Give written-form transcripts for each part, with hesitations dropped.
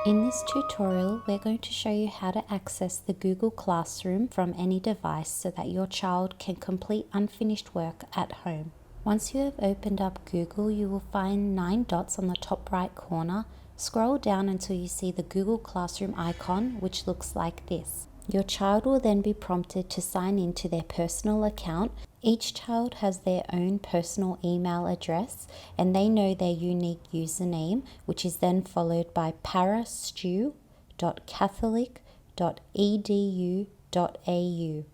In this tutorial, we're going to show you how to access the Google Classroom from any device so that your child can complete unfinished work at home. Once you have opened up Google, you will find 9 dots on the top right corner. Scroll down until you see the Google Classroom icon, which looks like this. Your child will then be prompted to sign in to their personal account. Each child has their own personal email address and they know their unique username, which is then followed by parastu.catholic.edu.au.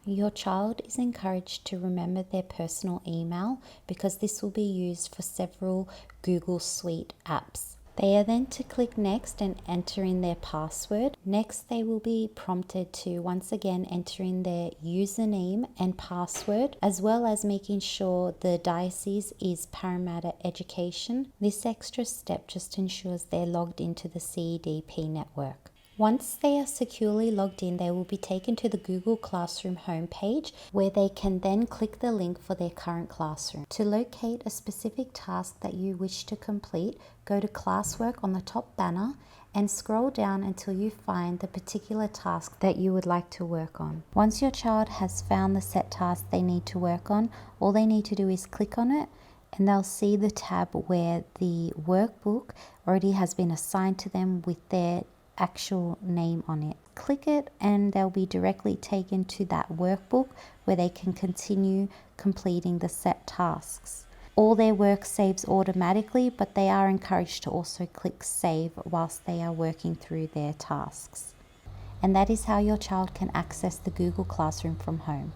Your child is encouraged to remember their personal email because this will be used for several Google Suite apps. They are then to click next and enter in their password. Next, they will be prompted to once again enter in their username and password, as well as making sure the diocese is Parramatta Education. This extra step just ensures they're logged into the CEDP network. Once they are securely logged in, they will be taken to the Google Classroom homepage where they can then click the link for their current classroom. To locate a specific task that you wish to complete, go to Classwork on the top banner and scroll down until you find the particular task that you would like to work on. Once your child has found the set task they need to work on, all they need to do is click on it and they'll see the tab where the workbook already has been assigned to them with their actual name on it. Click it and they'll be directly taken to that workbook where they can continue completing the set tasks. All their work saves automatically, but they are encouraged to also click save whilst they are working through their tasks. And that is how your child can access the Google Classroom from home.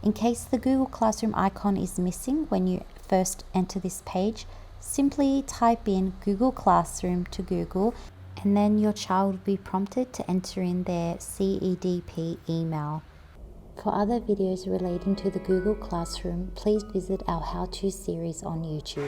In case the Google Classroom icon is missing when you first enter this page, simply type in Google Classroom to Google and then your child will be prompted to enter in their CEDP email. For other videos relating to the Google Classroom, please visit our how-to series on YouTube.